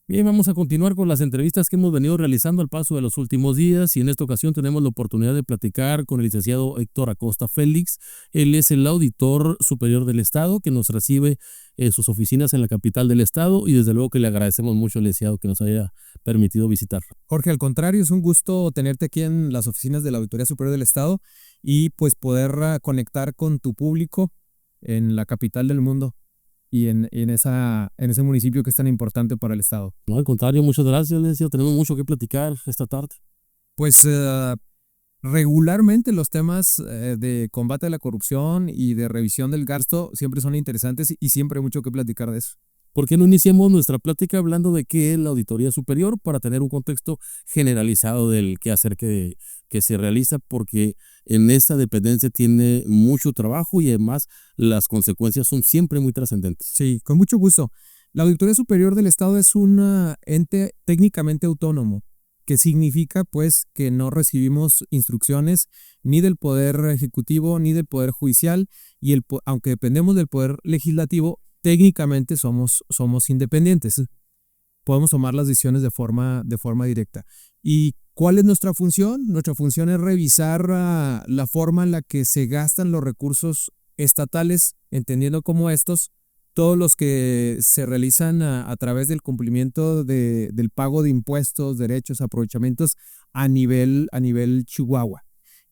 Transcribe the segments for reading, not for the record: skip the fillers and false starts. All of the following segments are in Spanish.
Bien, vamos a continuar con las entrevistas que hemos venido realizando al paso de los últimos días y en esta ocasión tenemos la oportunidad de platicar con el licenciado Héctor Acosta Félix. Él es el auditor superior del Estado que nos recibe en sus oficinas en la capital del Estado y desde luego que le agradecemos mucho, licenciado, que nos haya permitido visitar. Jorge, al contrario, es un gusto tenerte aquí en las oficinas de la Auditoría Superior del Estado y pues poder conectar con tu público en la capital del mundo y en ese municipio que es tan importante para el Estado. No, al contrario, muchas gracias, licenciado. Tenemos mucho que platicar esta tarde. Pues regularmente los temas de combate a la corrupción y de revisión del gasto siempre son interesantes y siempre hay mucho que platicar de eso. ¿Por qué no iniciamos nuestra plática hablando de qué es la Auditoría Superior para tener un contexto generalizado del quehacer que se realiza? Porque en esta dependencia tiene mucho trabajo y además las consecuencias son siempre muy trascendentes. Sí, con mucho gusto. La Auditoría Superior del Estado es un ente técnicamente autónomo, que significa pues que no recibimos instrucciones ni del Poder Ejecutivo ni del Poder Judicial y aunque dependemos del Poder Legislativo, técnicamente somos independientes. Podemos tomar las decisiones de forma directa. ¿Y cuál es nuestra función? Nuestra función es revisar la forma en la que se gastan los recursos estatales, entendiendo como todos los que se realizan a través del cumplimiento del pago de impuestos, derechos, aprovechamientos a nivel Chihuahua.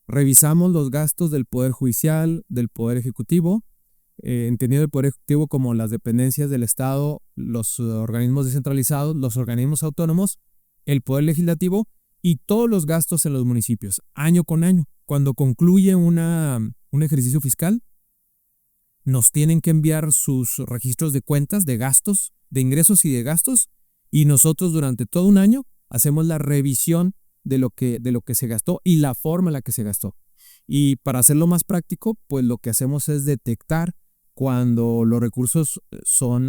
Revisamos los gastos del Poder Judicial, del Poder Ejecutivo, entendido el Poder Ejecutivo como las dependencias del Estado, los organismos descentralizados, los organismos autónomos, el Poder Legislativo y todos los gastos en los municipios, año con año. Cuando concluye un ejercicio fiscal, nos tienen que enviar sus registros de cuentas, de gastos, de ingresos y de gastos, y nosotros durante todo un año hacemos la revisión de lo que se gastó y la forma en la que se gastó. Y para hacerlo más práctico, pues lo que hacemos es detectar cuando los recursos son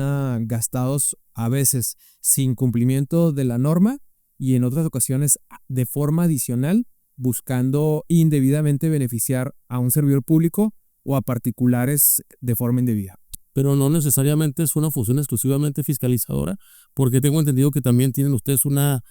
gastados a veces sin cumplimiento de la norma y en otras ocasiones de forma adicional, buscando indebidamente beneficiar a un servidor público o a particulares de forma indebida. Pero no necesariamente es una función exclusivamente fiscalizadora, porque tengo entendido que también tienen ustedes una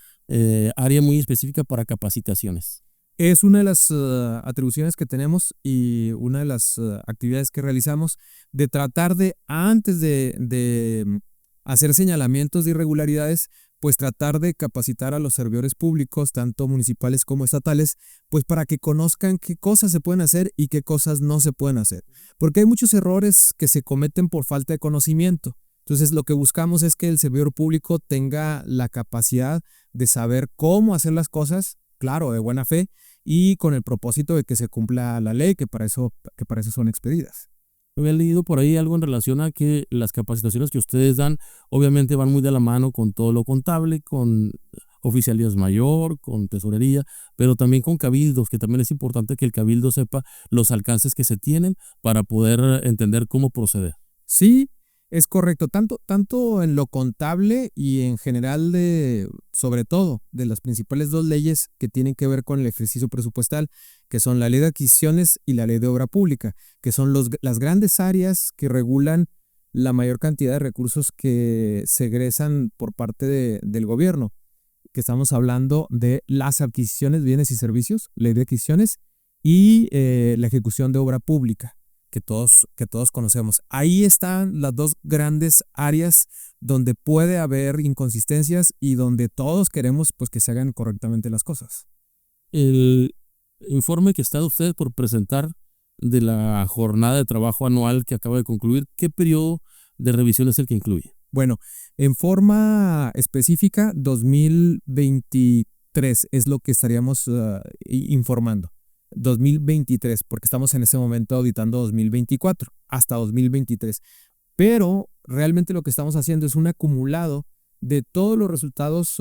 área muy específica para capacitaciones. Es una de las atribuciones que tenemos y una de las actividades que realizamos de tratar de, antes de hacer señalamientos de irregularidades, pues tratar de capacitar a los servidores públicos, tanto municipales como estatales, pues para que conozcan qué cosas se pueden hacer y qué cosas no se pueden hacer. Porque hay muchos errores que se cometen por falta de conocimiento. Entonces lo que buscamos es que el servidor público tenga la capacidad de saber cómo hacer las cosas, claro, de buena fe, y con el propósito de que se cumpla la ley, que para eso son expedidas. Había leído por ahí algo en relación a que las capacitaciones que ustedes dan obviamente van muy de la mano con todo lo contable, con oficialías mayor, con tesorería, pero también con cabildos, que también es importante que el cabildo sepa los alcances que se tienen para poder entender cómo proceder. Sí, es correcto, tanto en lo contable y en general sobre todo, de las principales dos leyes que tienen que ver con el ejercicio presupuestal, que son la Ley de Adquisiciones y la Ley de Obra Pública, que son las grandes áreas que regulan la mayor cantidad de recursos que se egresan por parte del gobierno, que estamos hablando de las adquisiciones, bienes y servicios, Ley de Adquisiciones, y la ejecución de obra pública, que todos conocemos. Ahí están las dos grandes áreas donde puede haber inconsistencias y donde todos queremos pues que se hagan correctamente las cosas. El informe que está usted por presentar de la jornada de trabajo anual que acaba de concluir, ¿qué periodo de revisión es el que incluye? Bueno, en forma específica, 2023 es lo que estaríamos informando. 2023, porque estamos en ese momento auditando 2024 hasta 2023. Pero realmente lo que estamos haciendo es un acumulado de todos los resultados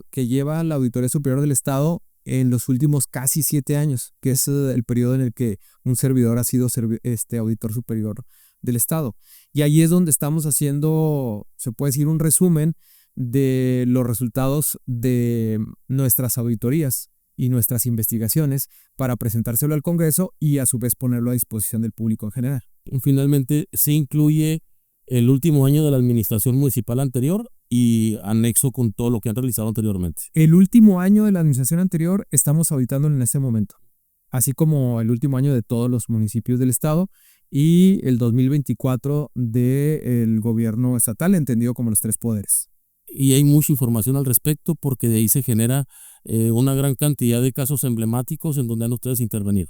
que lleva la Auditoría Superior del Estado en los últimos casi 7 años, que es el periodo en el que un servidor ha sido auditor superior del Estado. Y ahí es donde estamos haciendo, se puede decir, un resumen de los resultados de nuestras auditorías y nuestras investigaciones para presentárselo al Congreso y a su vez ponerlo a disposición del público en general. Finalmente, ¿se incluye el último año de la administración municipal anterior y anexo con todo lo que han realizado anteriormente. El último año de la administración anterior estamos auditándolo en este momento, así como el último año de todos los municipios del estado y el 2024 del gobierno estatal, entendido como los tres poderes. Y hay mucha información al respecto porque de ahí se genera una gran cantidad de casos emblemáticos en donde han ustedes intervenido.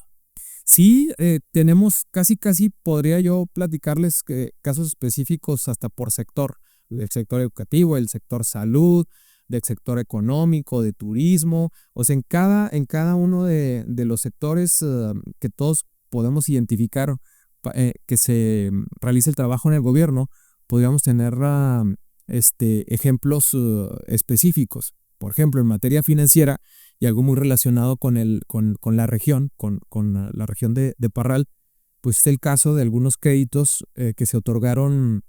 Sí, tenemos casi podría yo platicarles casos específicos hasta por sector, del sector educativo, el sector salud, del sector económico, de turismo, o sea, en cada uno de los sectores que todos podemos identificar que se realice el trabajo en el gobierno, podríamos tener ejemplos específicos. Por ejemplo, en materia financiera, y algo muy relacionado con la región, con la región de Parral, pues es el caso de algunos créditos que se otorgaron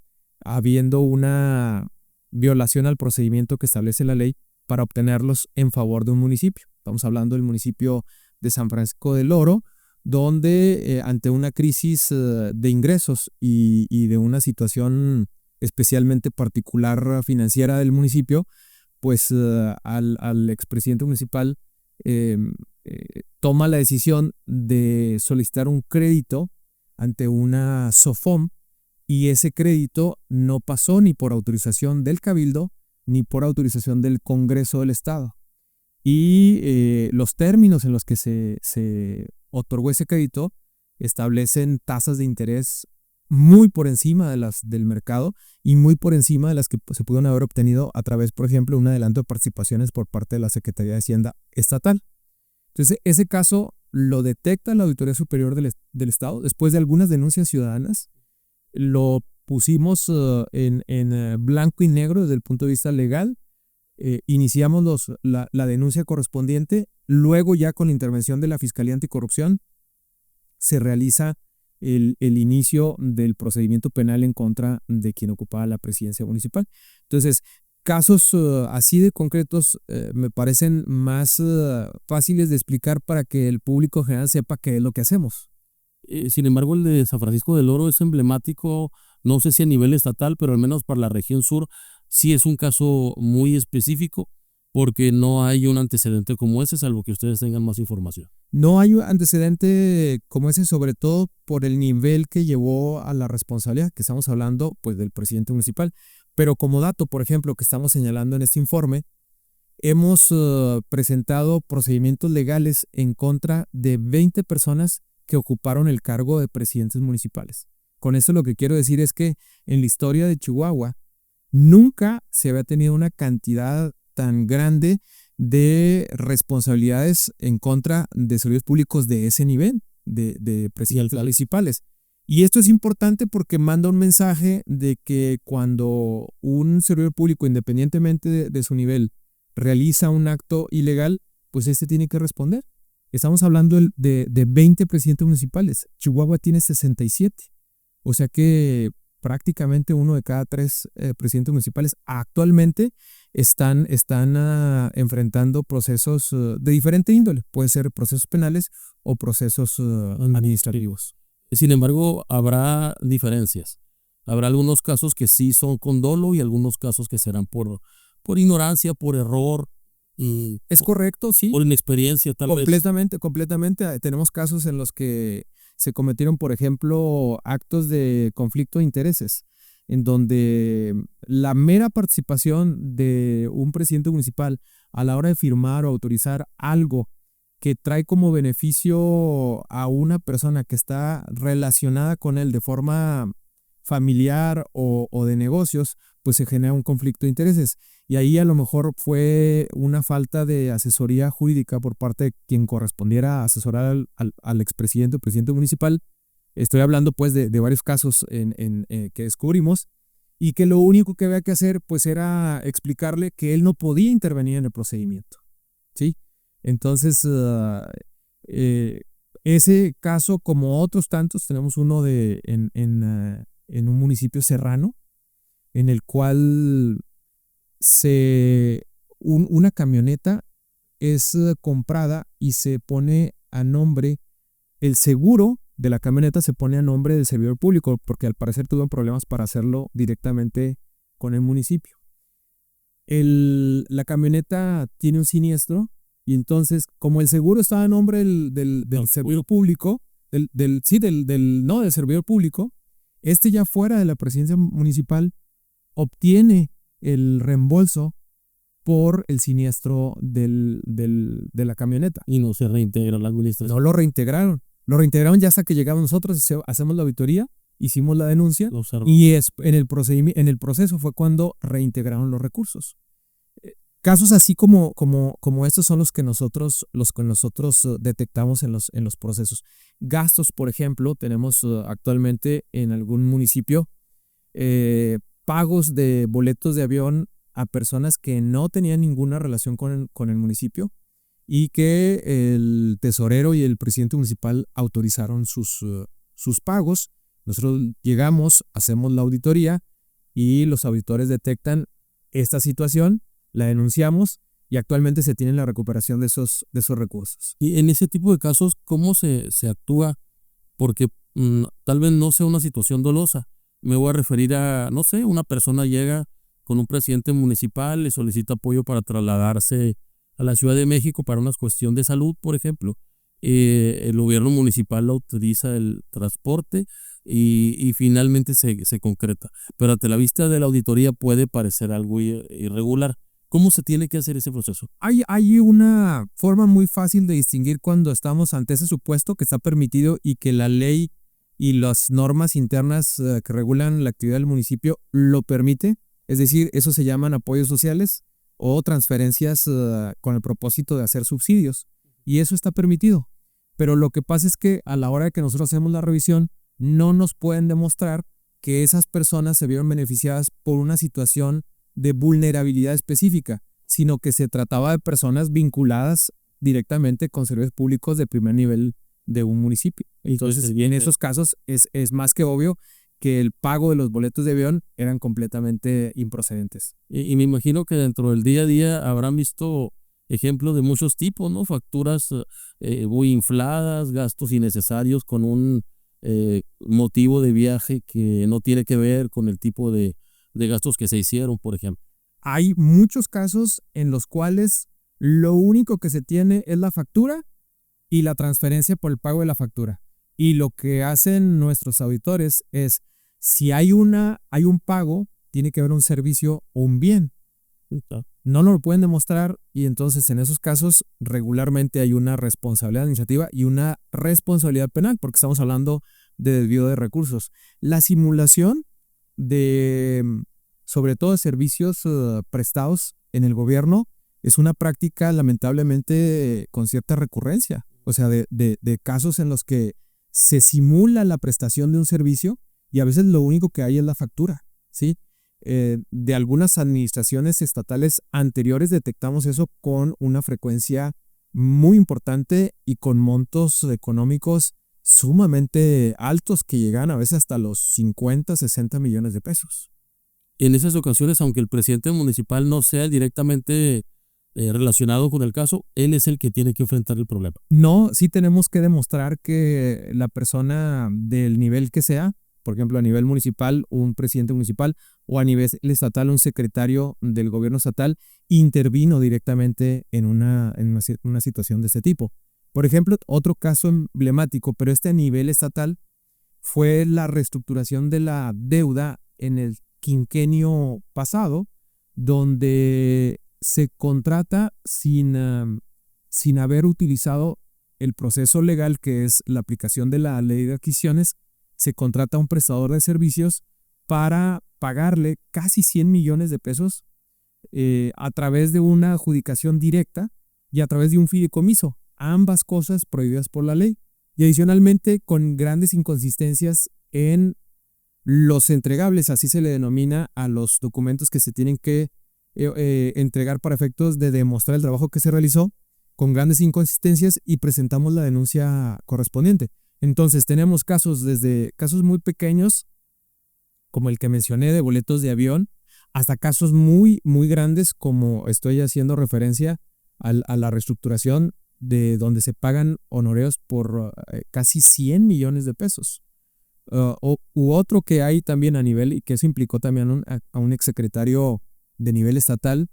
habiendo una violación al procedimiento que establece la ley para obtenerlos en favor de un municipio. Estamos hablando del municipio de San Francisco del Oro, donde ante una crisis de ingresos y de una situación especialmente particular financiera del municipio, pues al expresidente municipal toma la decisión de solicitar un crédito ante una SOFOM y ese crédito no pasó ni por autorización del Cabildo ni por autorización del Congreso del Estado. Y los términos en los que se otorgó ese crédito establecen tasas de interés muy por encima de las del mercado y muy por encima de las que se pudieron haber obtenido a través, por ejemplo, de un adelanto de participaciones por parte de la Secretaría de Hacienda Estatal. Entonces, ese caso lo detecta la Auditoría Superior del Estado después de algunas denuncias ciudadanas. Lo pusimos en blanco y negro desde el punto de vista legal. Iniciamos la denuncia correspondiente. Luego, ya con la intervención de la Fiscalía Anticorrupción, se realiza el inicio del procedimiento penal en contra de quien ocupaba la presidencia municipal. Entonces, casos así de concretos me parecen más fáciles de explicar para que el público general sepa qué es lo que hacemos. Sin embargo, el de San Francisco del Oro es emblemático, no sé si a nivel estatal, pero al menos para la región sur sí es un caso muy específico porque no hay un antecedente como ese, salvo que ustedes tengan más información. No hay un antecedente como ese, sobre todo por el nivel que llevó a la responsabilidad, que estamos hablando pues del presidente municipal. Pero como dato, por ejemplo, que estamos señalando en este informe, hemos presentado procedimientos legales en contra de 20 personas que ocuparon el cargo de presidentes municipales. Con esto lo que quiero decir es que en la historia de Chihuahua nunca se había tenido una cantidad tan grande de responsabilidades en contra de servidores públicos de ese nivel, de presidentes municipales. Y esto es importante porque manda un mensaje de que cuando un servidor público, independientemente de su nivel, realiza un acto ilegal, pues este tiene que responder. Estamos hablando de 20 presidentes municipales. Chihuahua tiene 67. O sea que prácticamente uno de cada 3 presidentes municipales actualmente están enfrentando procesos de diferente índole. Puede ser procesos penales o procesos administrativos. Sin embargo, habrá diferencias. Habrá algunos casos que sí son con dolo y algunos casos que serán por ignorancia, por error. Es correcto, sí. Por inexperiencia, tal vez. Completamente. Tenemos casos en los que se cometieron, por ejemplo, actos de conflicto de intereses, en donde la mera participación de un presidente municipal a la hora de firmar o autorizar algo que trae como beneficio a una persona que está relacionada con él de forma familiar o de negocios, pues se genera un conflicto de intereses. Y ahí a lo mejor fue una falta de asesoría jurídica por parte de quien correspondiera a asesorar al expresidente o presidente municipal. Estoy hablando pues de varios casos que descubrimos y que lo único que había que hacer pues era explicarle que él no podía intervenir en el procedimiento, ¿sí? Entonces, ese caso, como otros tantos, tenemos uno en un municipio serrano, en el cual una camioneta es comprada y se pone a nombre, el seguro de la camioneta se pone a nombre del servidor público, porque al parecer tuvieron problemas para hacerlo directamente con el municipio. La camioneta tiene un siniestro y entonces, como el seguro estaba a nombre del servidor público, del servidor público, ya fuera de la presidencia municipal obtiene el reembolso por el siniestro de la camioneta. Y no se reintegra la administración. No lo reintegraron. Lo reintegraron ya hasta que llegamos nosotros, hacemos la auditoría, hicimos la denuncia y en el proceso fue cuando reintegraron los recursos. Casos así como estos son los que nosotros detectamos en los procesos. Gastos, por ejemplo, tenemos actualmente en algún municipio pagos de boletos de avión a personas que no tenían ninguna relación con el municipio y que el tesorero y el presidente municipal autorizaron sus pagos. Nosotros llegamos, hacemos la auditoría y los auditores detectan esta situación, la denunciamos y actualmente se tiene la recuperación de esos recursos. Y en ese tipo de casos, ¿cómo se actúa? Porque tal vez no sea una situación dolosa. Me voy a referir a, no sé, una persona llega con un presidente municipal, le solicita apoyo para trasladarse a la Ciudad de México para una cuestión de salud, por ejemplo. El gobierno municipal autoriza el transporte y finalmente se concreta. Pero ante la vista de la auditoría puede parecer algo irregular. ¿Cómo se tiene que hacer ese proceso? Hay una forma muy fácil de distinguir cuando estamos ante ese supuesto que está permitido y que la ley y las normas internas que regulan la actividad del municipio lo permite. Es decir, eso se llaman apoyos sociales o transferencias con el propósito de hacer subsidios. Y eso está permitido. Pero lo que pasa es que a la hora de que nosotros hacemos la revisión, no nos pueden demostrar que esas personas se vieron beneficiadas por una situación de vulnerabilidad específica, sino que se trataba de personas vinculadas directamente con servicios públicos de primer nivel de un municipio. Entonces, en esos casos es más que obvio que el pago de los boletos de avión eran completamente improcedentes. Y me imagino que dentro del día a día habrán visto ejemplos de muchos tipos, ¿no? Facturas muy infladas, gastos innecesarios con un motivo de viaje que no tiene que ver con el tipo de gastos que se hicieron, por ejemplo. Hay muchos casos en los cuales lo único que se tiene es la factura y la transferencia por el pago de la factura. Y lo que hacen nuestros auditores es, si hay un pago, tiene que haber un servicio o un bien. No lo pueden demostrar y entonces en esos casos regularmente hay una responsabilidad administrativa y una responsabilidad penal porque estamos hablando de desvío de recursos. La simulación sobre todo de servicios prestados en el gobierno es una práctica lamentablemente con cierta recurrencia. O sea, de casos en los que se simula la prestación de un servicio y a veces lo único que hay es la factura, ¿sí? De algunas administraciones estatales anteriores detectamos eso con una frecuencia muy importante y con montos económicos sumamente altos que llegan a veces hasta los 50, 60 millones de pesos. En esas ocasiones, aunque el presidente municipal no sea directamente relacionado con el caso, él es el que tiene que enfrentar el problema. No, sí tenemos que demostrar que la persona del nivel que sea, por ejemplo, a nivel municipal, un presidente municipal, o a nivel estatal, un secretario del gobierno estatal, intervino directamente en una situación de este tipo. Por ejemplo, otro caso emblemático, pero a nivel estatal, fue la reestructuración de la deuda en el quinquenio pasado, donde se contrata sin haber utilizado el proceso legal que es la aplicación de la ley de adquisiciones. Se contrata a un prestador de servicios para pagarle casi 100 millones de pesos a través de una adjudicación directa y a través de un fideicomiso, ambas cosas prohibidas por la ley, y adicionalmente con grandes inconsistencias en los entregables, así se le denomina a los documentos que se tienen que entregar para efectos de demostrar el trabajo que se realizó, con grandes inconsistencias, y presentamos la denuncia correspondiente. Entonces tenemos casos desde casos muy pequeños, como el que mencioné de boletos de avión, hasta casos muy, muy grandes, como estoy haciendo referencia a la reestructuración de donde se pagan honoreos por casi 100 millones de pesos. U otro que hay también a nivel, y que eso implicó también a un exsecretario de nivel estatal,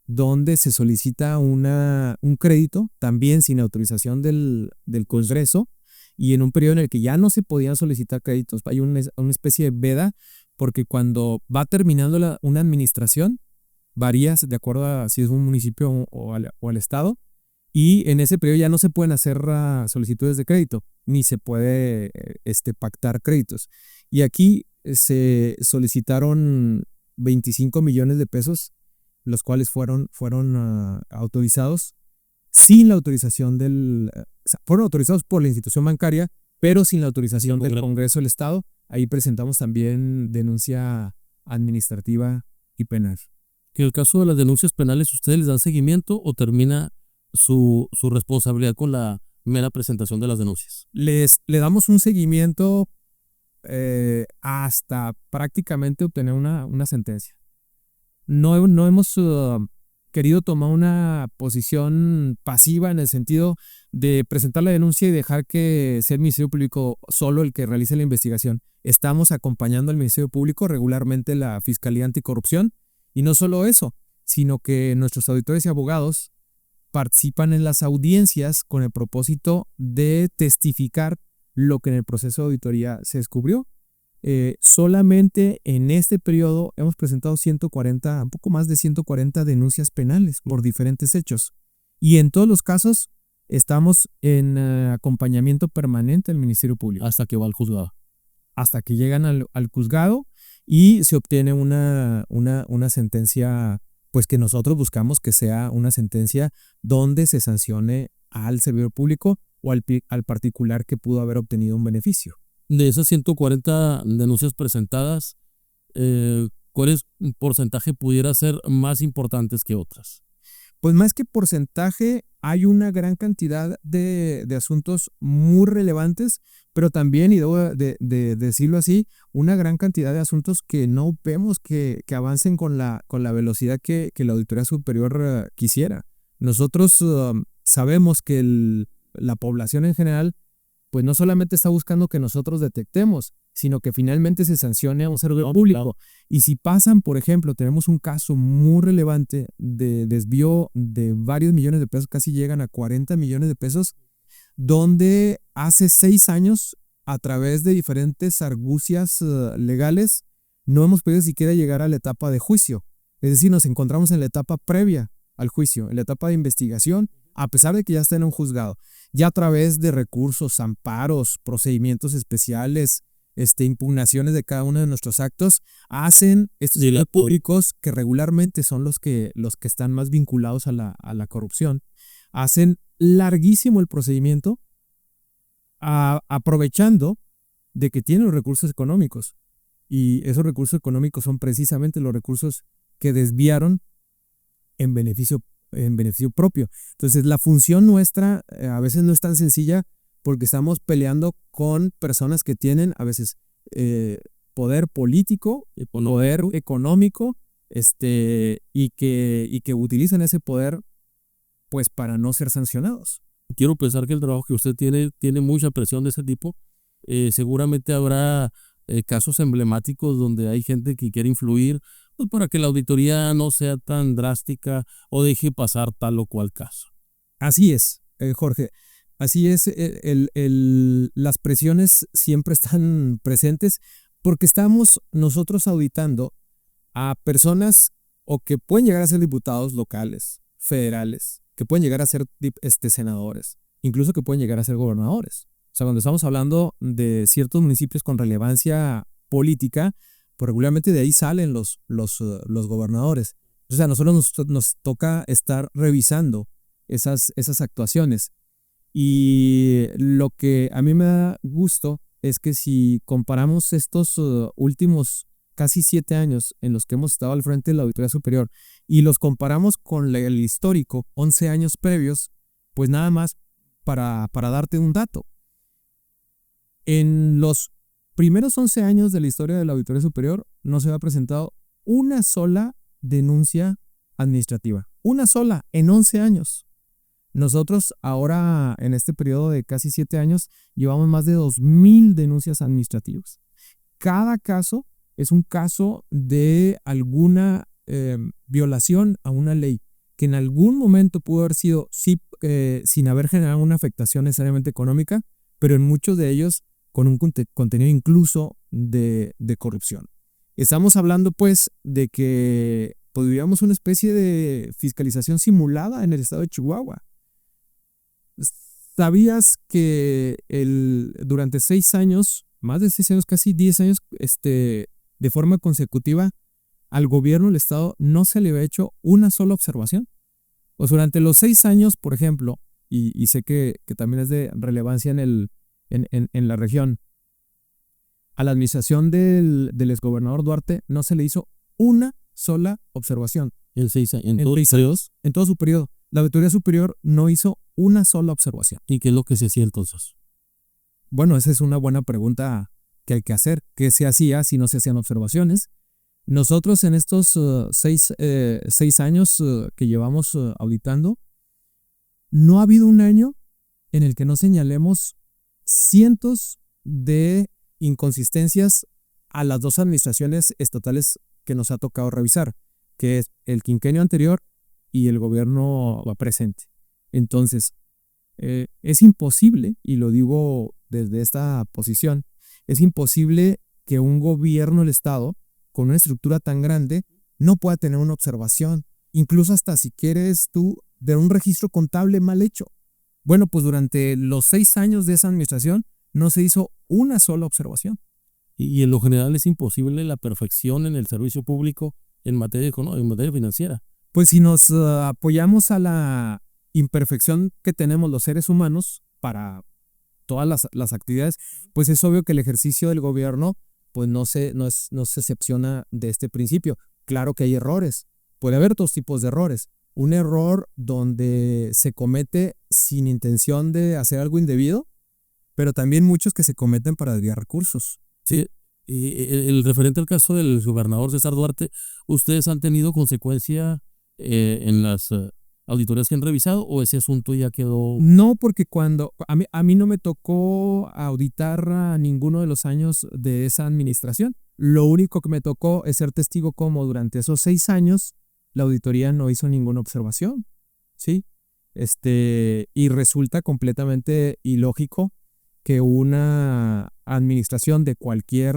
donde se solicita un crédito, también sin autorización del Congreso, y en un periodo en el que ya no se podían solicitar créditos. Hay una especie de veda, porque cuando va terminando una administración, varía de acuerdo a si es un municipio o al estado, y en ese periodo ya no se pueden hacer solicitudes de crédito, ni se puede pactar créditos. Y aquí se solicitaron 25 millones de pesos, los cuales fueron autorizados sin la autorización o sea, fueron autorizados por la institución bancaria, pero sin la autorización del Congreso del Estado. Ahí presentamos también denuncia administrativa y penal. Que en el caso de las denuncias penales, ¿ustedes les dan seguimiento o termina su responsabilidad con la mera presentación de las denuncias? Le damos un seguimiento hasta prácticamente obtener una sentencia. No hemos querido tomar una posición pasiva en el sentido de presentar la denuncia y dejar que sea el Ministerio Público solo el que realice la investigación. Estamos acompañando al Ministerio Público, regularmente la Fiscalía Anticorrupción, y no solo eso, sino que nuestros auditores y abogados participan en las audiencias con el propósito de testificar lo que en el proceso de auditoría se descubrió. Solamente en este periodo hemos presentado un poco más de 140 denuncias penales por diferentes hechos. Y en todos los casos estamos en acompañamiento permanente del Ministerio Público. Hasta que va al juzgado. Hasta que llegan al juzgado y se obtiene una sentencia, pues que nosotros buscamos que sea una sentencia donde se sancione al servidor público o al particular que pudo haber obtenido un beneficio. De esas 140 denuncias presentadas, ¿cuál porcentaje pudiera ser más importantes que otras? Pues más que porcentaje, hay una gran cantidad de asuntos muy relevantes, pero también, y debo de decirlo así, una gran cantidad de asuntos que no vemos que avancen con la velocidad que la Auditoría Superior quisiera. Nosotros sabemos que la población en general pues no solamente está buscando que nosotros detectemos, sino que finalmente se sancione a un servidor público. Y si pasan, por ejemplo, tenemos un caso muy relevante de desvío de varios millones de pesos, casi llegan a 40 millones de pesos, donde hace 6 años, a través de diferentes argucias legales, no hemos podido siquiera llegar a la etapa de juicio. Es decir, nos encontramos en la etapa previa al juicio, en la etapa de investigación, a pesar de que ya está en un juzgado. Ya a través de recursos, amparos, procedimientos especiales, impugnaciones de cada uno de nuestros actos, hacen estos servidores públicos, que regularmente son los que están más vinculados a la corrupción, hacen larguísimo el procedimiento, aprovechando de que tienen los recursos económicos. Y esos recursos económicos son precisamente los recursos que desviaron en beneficio propio. Entonces, la función nuestra a veces no es tan sencilla, porque estamos peleando con personas que tienen a veces poder político, poder económico, y que utilizan ese poder pues para no ser sancionados. Quiero pensar que el trabajo que usted tiene mucha presión de ese tipo. Seguramente habrá casos emblemáticos donde hay gente que quiere influir, pues, para que la auditoría no sea tan drástica o deje pasar tal o cual caso. Así es, Jorge. Así es, las presiones siempre están presentes, porque estamos nosotros auditando a personas o que pueden llegar a ser diputados locales, federales, que pueden llegar a ser senadores, incluso que pueden llegar a ser gobernadores. O sea, cuando estamos hablando de ciertos municipios con relevancia política, pues regularmente de ahí salen los gobernadores. Entonces a nosotros nos toca estar revisando esas actuaciones. Y lo que a mí me da gusto es que si comparamos estos últimos casi 7 años en los que hemos estado al frente de la Auditoría Superior y los comparamos con el histórico, 11 años previos, pues nada más para darte un dato. En los primeros 11 años de la historia de la Auditoría Superior no se ha presentado una sola denuncia administrativa. Una sola en 11 años. Nosotros ahora, en este periodo de casi 7 años, llevamos más de 2,000 denuncias administrativas. Cada caso es un caso de alguna violación a una ley. que en algún momento pudo haber sido, sí, sin haber generado una afectación necesariamente económica, pero en muchos de ellos con un contenido incluso de corrupción. Estamos hablando pues de que podríamos una especie de fiscalización simulada en el estado de Chihuahua. ¿Sabías que durante 6 años, más de 6 años, casi 10 años, de forma consecutiva, al gobierno del estado no se le había hecho una sola observación? Pues durante los 6 años, por ejemplo, y sé que también es de relevancia en la región, a la administración del exgobernador Duarte no se le hizo una sola observación. En 6 años, en todo su periodo. La Auditoría Superior no hizo una sola observación. ¿Y qué es lo que se hacía entonces? Bueno, esa es una buena pregunta que hay que hacer. ¿Qué se hacía si no se hacían observaciones? Nosotros en estos 6 años que llevamos auditando, no ha habido un año en el que no señalemos cientos de inconsistencias a las 2 administraciones estatales que nos ha tocado revisar, que es el quinquenio anterior y el gobierno presente. Entonces, es imposible, y lo digo desde esta posición, es imposible que un gobierno del estado con una estructura tan grande no pueda tener una observación, incluso hasta si quieres tú de un registro contable mal hecho. Bueno, pues durante los 6 años de esa administración no se hizo una sola observación. Y en lo general es imposible la perfección en el servicio público en materia económica, en materia financiera. Pues si nos apoyamos a la imperfección que tenemos los seres humanos para todas las actividades, pues es obvio que el ejercicio del gobierno pues no se excepciona de este principio. Claro que hay errores, puede haber 2 tipos de errores. Un error donde se comete sin intención de hacer algo indebido, pero también muchos que se cometen para desviar recursos. Sí, y el referente al caso del gobernador César Duarte, ¿ustedes han tenido consecuencia en las auditorías que han revisado o ese asunto ya quedó? No, porque cuando a mí no me tocó auditar a ninguno de los años de esa administración. Lo único que me tocó es ser testigo como durante esos 6 años la auditoría no hizo ninguna observación, ¿sí? Y resulta completamente ilógico que una administración de cualquier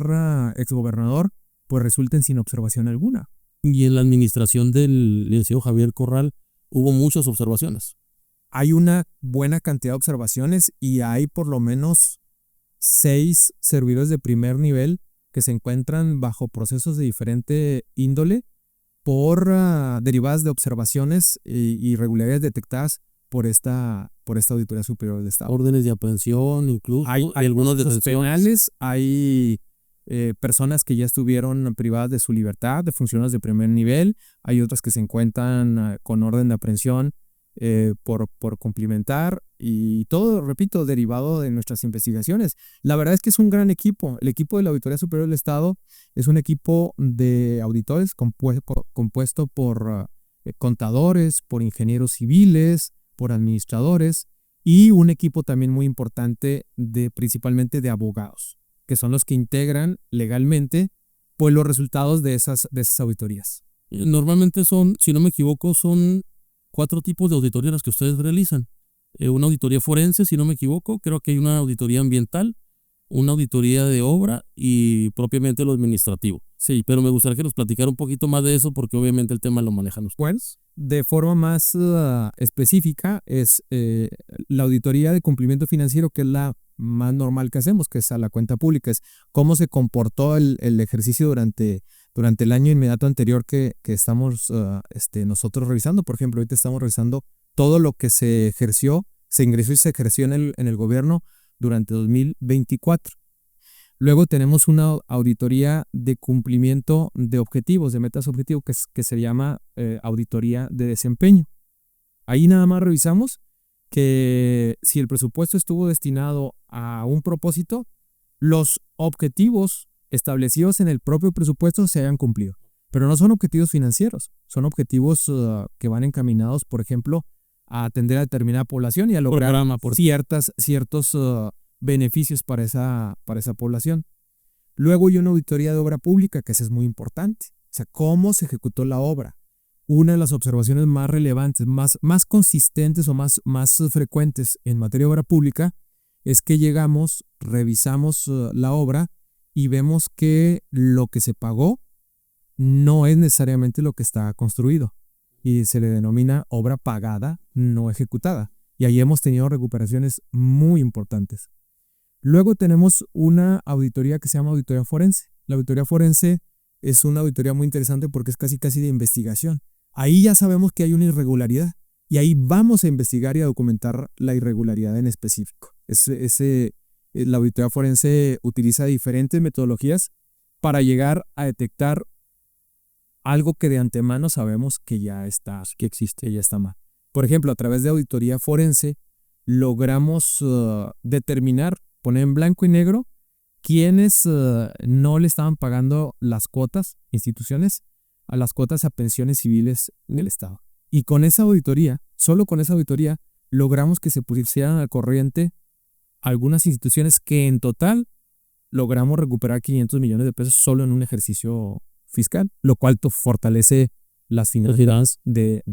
exgobernador pues resulten sin observación alguna. Y en la administración del licenciado Javier Corral hubo muchas observaciones. Hay una buena cantidad de observaciones y hay por lo menos 6 servidores de primer nivel que se encuentran bajo procesos de diferente índole por derivadas de observaciones y irregularidades detectadas por esta Auditoría Superior del Estado. Órdenes de aprehensión, incluso. Hay algunos de penales, hay personas que ya estuvieron privadas de su libertad, de funcionarios de primer nivel, hay otras que se encuentran con orden de aprehensión por cumplimentar y todo, repito, derivado de nuestras investigaciones. La verdad es que es un gran equipo. El equipo de la Auditoría Superior del Estado es un equipo de auditores compuesto por contadores, por ingenieros civiles, por administradores y un equipo también muy importante principalmente de abogados, que son los que integran legalmente pues, los resultados de esas auditorías. Normalmente son, si no me equivoco, son 4 tipos de auditorías las que ustedes realizan. Una auditoría forense, si no me equivoco, creo que hay una auditoría ambiental, una auditoría de obra y propiamente lo administrativo. Sí, pero me gustaría que nos platicara un poquito más de eso porque obviamente el tema lo manejan ustedes. Bueno, de forma más específica es la auditoría de cumplimiento financiero, que es la más normal que hacemos, que es a la cuenta pública, es cómo se comportó el ejercicio durante el año inmediato anterior que estamos nosotros revisando. Por ejemplo, ahorita estamos revisando todo lo que se ingresó y se ejerció en el gobierno durante 2024. Luego tenemos una auditoría de cumplimiento de objetivos, de metas objetivos, que se llama auditoría de desempeño. Ahí nada más revisamos que si el presupuesto estuvo destinado a un propósito, los objetivos establecidos en el propio presupuesto se hayan cumplido. Pero no son objetivos financieros, son objetivos que van encaminados, por ejemplo, a atender a determinada población y a lograr ciertos beneficios para esa población. Luego hay una auditoría de obra pública, que esa es muy importante. O sea, cómo se ejecutó la obra, una de las observaciones más relevantes, más consistentes o más frecuentes en materia de obra pública es que llegamos, revisamos la obra y vemos que lo que se pagó no es necesariamente lo que está construido y se le denomina obra pagada, no ejecutada. Y ahí hemos tenido recuperaciones muy importantes. Luego tenemos una auditoría que se llama auditoría forense. La auditoría forense es una auditoría muy interesante porque es casi de investigación. Ahí ya sabemos que hay una irregularidad y ahí vamos a investigar y a documentar la irregularidad en específico. La auditoría forense utiliza diferentes metodologías para llegar a detectar algo que de antemano sabemos que ya está, que existe, ya está mal. Por ejemplo, a través de auditoría forense logramos determinar, poner en blanco y negro quiénes no le estaban pagando las cuotas, instituciones, a las cuotas a pensiones civiles del Estado. Y con esa auditoría, solo con esa auditoría, logramos que se pusieran al corriente algunas instituciones que en total logramos recuperar 500 millones de pesos solo en un ejercicio fiscal, lo cual fortalece las finanzas de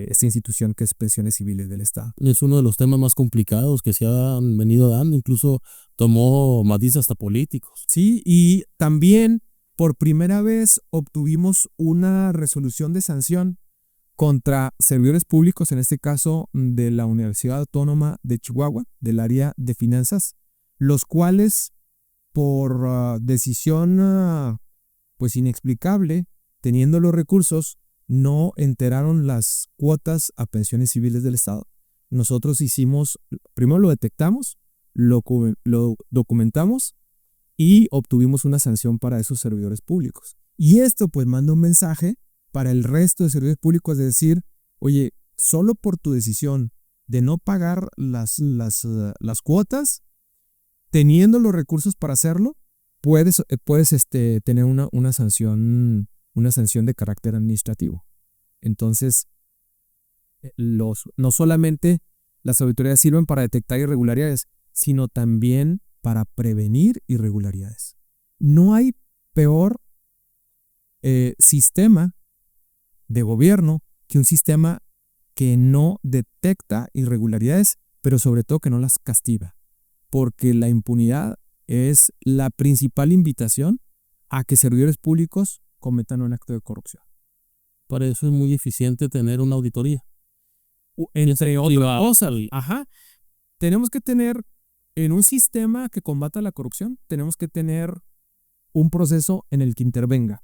esta institución que es Pensiones Civiles del Estado. Es uno de los temas más complicados que se han venido dando, incluso tomó matices hasta políticos. Sí, y también por primera vez obtuvimos una resolución de sanción contra servidores públicos, en este caso de la Universidad Autónoma de Chihuahua, del área de finanzas, los cuales por decisión pues inexplicable, teniendo los recursos, no enteraron las cuotas a pensiones civiles del Estado. Nosotros primero lo detectamos, lo documentamos y obtuvimos una sanción para esos servidores públicos. Y esto pues manda un mensaje para el resto de servidores públicos de decir, oye, solo por tu decisión de no pagar las cuotas, teniendo los recursos para hacerlo, puedes tener una sanción de carácter administrativo. Entonces, no solamente las auditorías sirven para detectar irregularidades, sino también para prevenir irregularidades. No hay peor sistema de gobierno que un sistema que no detecta irregularidades, pero sobre todo que no las castiga, porque la impunidad es la principal invitación a que servidores públicos cometan un acto de corrupción. Para eso es muy eficiente tener una auditoría. Entre otras cosas. Ajá. Tenemos que tener, en un sistema que combata la corrupción, tenemos que tener un proceso en el que intervenga.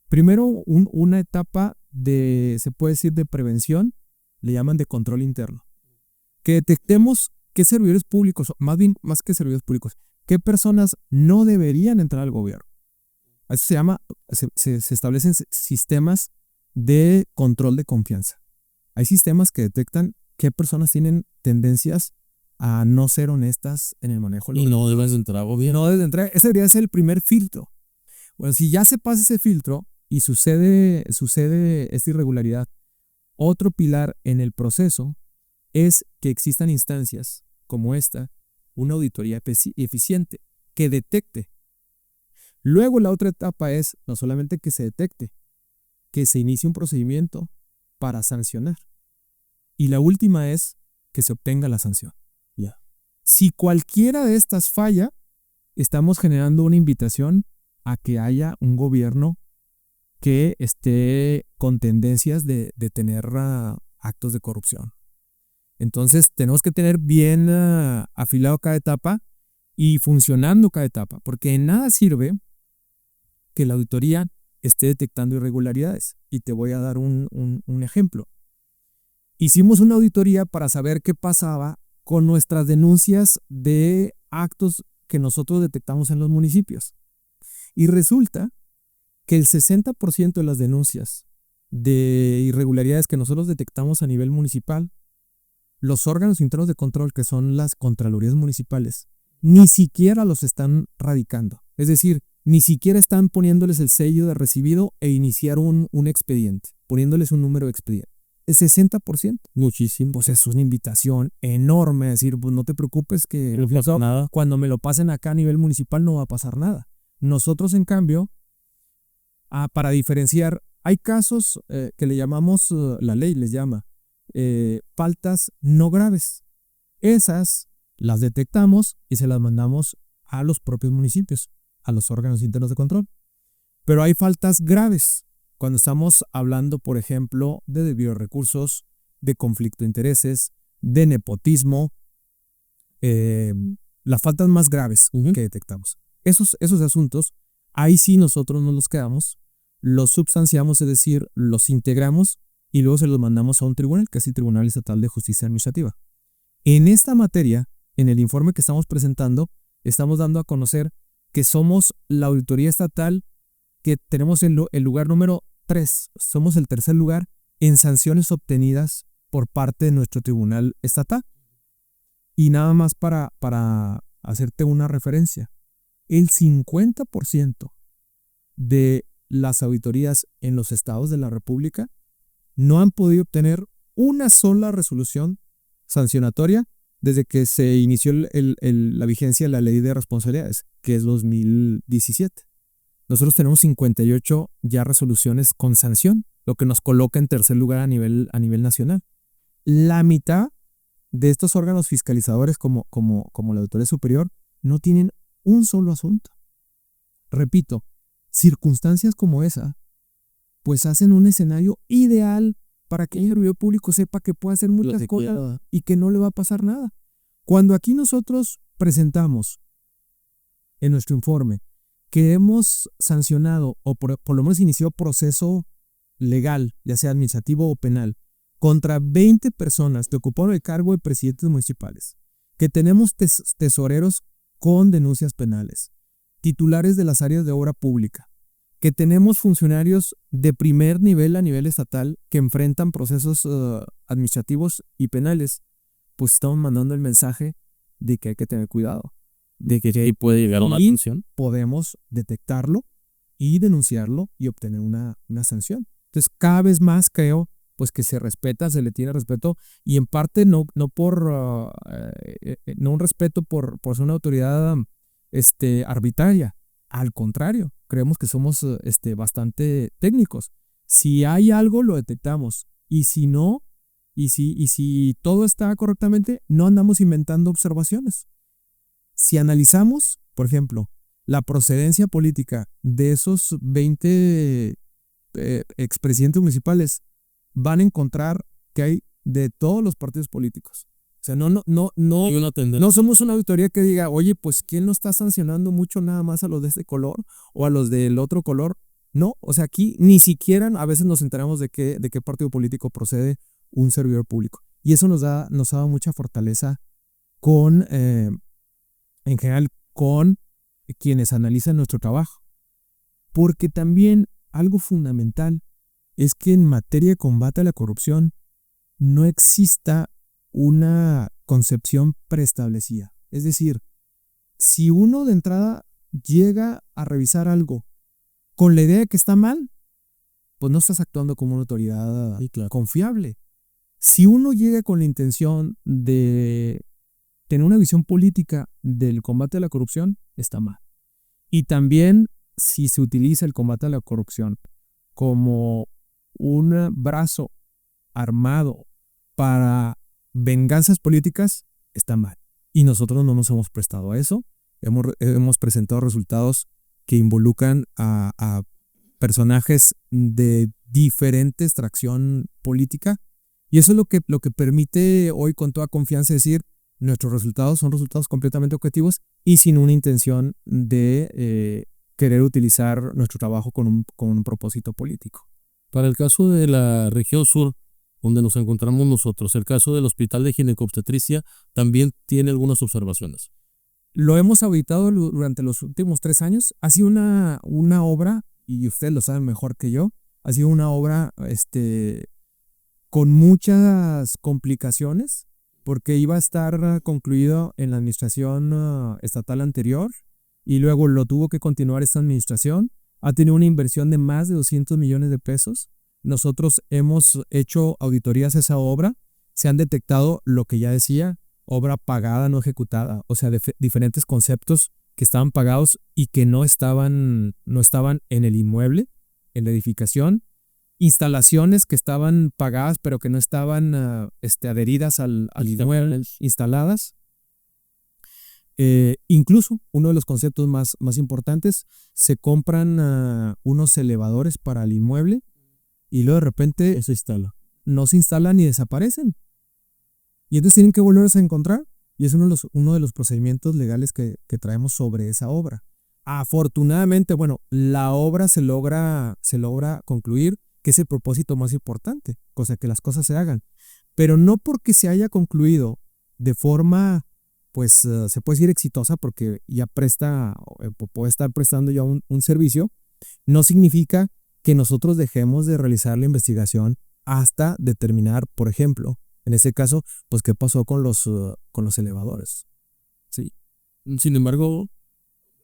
Primero, una etapa se puede decir, de prevención, le llaman de control interno. Que detectemos qué servidores públicos, más que servidores públicos, qué personas no deberían entrar al gobierno. Eso se llama, se establecen sistemas de control de confianza. Hay sistemas que detectan qué personas tienen tendencias a no ser honestas en el manejo. Y no debes entrar al gobierno. No debes entrar. Ese debería ser el primer filtro. Bueno, si ya se pasa ese filtro y sucede esta irregularidad, otro pilar en el proceso es que existan instancias como esta, una auditoría eficiente, que detecte. Luego la otra etapa es no solamente que se detecte, que se inicie un procedimiento para sancionar. Y la última es que se obtenga la sanción. Ya. Si cualquiera de estas falla, estamos generando una invitación a que haya un gobierno que esté con tendencias de tener actos de corrupción. Entonces tenemos que tener bien afilado cada etapa y funcionando cada etapa, porque de nada sirve que la auditoría esté detectando irregularidades. Y te voy a dar un ejemplo. Hicimos una auditoría para saber qué pasaba con nuestras denuncias de actos que nosotros detectamos en los municipios. Y resulta que el 60% de las denuncias de irregularidades que nosotros detectamos a nivel municipal, los órganos internos de control, que son las contralorías municipales, ni siquiera los están radicando. Es decir, ni siquiera están poniéndoles el sello de recibido e iniciar un expediente, poniéndoles un número de expediente. El 60%. Muchísimo. Pues es una invitación enorme a decir, pues no te preocupes que nada. Cuando me lo pasen acá a nivel municipal no va a pasar nada. Nosotros, en cambio, para diferenciar Hay casos que le llamamos, la ley les llama, faltas no graves. Esas las detectamos y se las mandamos a los propios municipios, a los órganos internos de control. Pero hay faltas graves, cuando estamos hablando, por ejemplo, de desvío de recursos, de conflicto de intereses, de nepotismo, las faltas más graves que detectamos. Esos asuntos, ahí sí nosotros nos los quedamos, los substanciamos, es decir, los integramos y luego se los mandamos a un tribunal, que es el Tribunal Estatal de Justicia Administrativa. En esta materia, en el informe que estamos presentando, estamos dando a conocer que somos la auditoría estatal que tenemos el lugar número 3. Somos el tercer lugar en sanciones obtenidas por parte de nuestro tribunal estatal. Y nada más para hacerte una referencia, el 50% de las auditorías en los estados de la República no han podido obtener una sola resolución sancionatoria desde que se inició la vigencia de la Ley de Responsabilidades, que es 2017. Nosotros tenemos 58 ya resoluciones con sanción, lo que nos coloca en tercer lugar a nivel nacional. La mitad de estos órganos fiscalizadores como la Auditoría Superior no tienen un solo asunto. Repito, circunstancias como esa pues hacen un escenario ideal para que el servidor público sepa que puede hacer muchas cosas y que no le va a pasar nada. Cuando aquí nosotros presentamos en nuestro informe que hemos sancionado o por lo menos iniciado proceso legal, ya sea administrativo o penal, contra 20 personas que ocuparon el cargo de presidentes municipales, que tenemos tesoreros con denuncias penales, titulares de las áreas de obra pública, que tenemos funcionarios de primer nivel a nivel estatal que enfrentan procesos administrativos y penales, pues estamos mandando el mensaje de que hay que tener cuidado, de que ahí puede llegar una sanción. Podemos detectarlo y denunciarlo y obtener una sanción. Entonces, cada vez más creo pues que se respeta, se le tiene respeto, y en parte no un respeto por ser una autoridad arbitraria. Al contrario, creemos que somos bastante técnicos. Si hay algo, lo detectamos, y si no, y si todo está correctamente, no andamos inventando observaciones. Si analizamos, por ejemplo, la procedencia política de esos 20 expresidentes municipales, van a encontrar que hay de todos los partidos políticos. O sea, no somos una auditoría que diga, oye, pues ¿quién no está sancionando mucho nada más a los de este color o a los del otro color? No, o sea, aquí ni siquiera a veces nos enteramos de qué partido político procede un servidor público. Y eso nos ha dado mucha fortaleza en general, con quienes analizan nuestro trabajo. Porque también algo fundamental es que en materia de combate a la corrupción no exista una concepción preestablecida. Es decir, si uno de entrada llega a revisar algo con la idea de que está mal, pues no estás actuando como una autoridad confiable. Si uno llega con la intención de tener una visión política del combate a la corrupción, está mal. Y también si se utiliza el combate a la corrupción como un brazo armado para venganzas políticas, está mal. Y nosotros no nos hemos prestado a eso. Hemos presentado resultados que involucran a personajes de diferente extracción política. Y eso es lo que permite hoy con toda confianza decir, nuestros resultados son resultados completamente objetivos y sin una intención de querer utilizar nuestro trabajo con un propósito político. Para el caso de la región sur, donde nos encontramos nosotros, el caso del Hospital de Ginecobstetricia también tiene algunas observaciones. Lo hemos auditado durante los últimos 3 años. Ha sido una obra, y ustedes lo saben mejor que yo, ha sido una obra con muchas complicaciones, porque iba a estar concluido en la administración estatal anterior, y luego lo tuvo que continuar esta administración. Ha tenido una inversión de más de 200 millones de pesos. Nosotros hemos hecho auditorías a esa obra. Se han detectado lo que ya decía, obra pagada, no ejecutada. O sea, diferentes conceptos que estaban pagados y que no estaban en el inmueble, en la edificación. instalaciones que estaban pagadas pero que no estaban adheridas al inmueble, instaladas. Incluso uno de los conceptos más importantes, se compran unos elevadores para el inmueble y luego de repente no se instalan y desaparecen. Y entonces tienen que volverse a encontrar, y es uno de los procedimientos legales que traemos sobre esa obra. Afortunadamente, bueno, la obra se logra concluir, que es el propósito más importante, cosa que las cosas se hagan. Pero no porque se haya concluido de forma, pues se puede decir exitosa, porque ya puede estar prestando ya un servicio, no significa que nosotros dejemos de realizar la investigación hasta determinar, por ejemplo, en este caso, pues qué pasó con los elevadores. Sí. Sin embargo,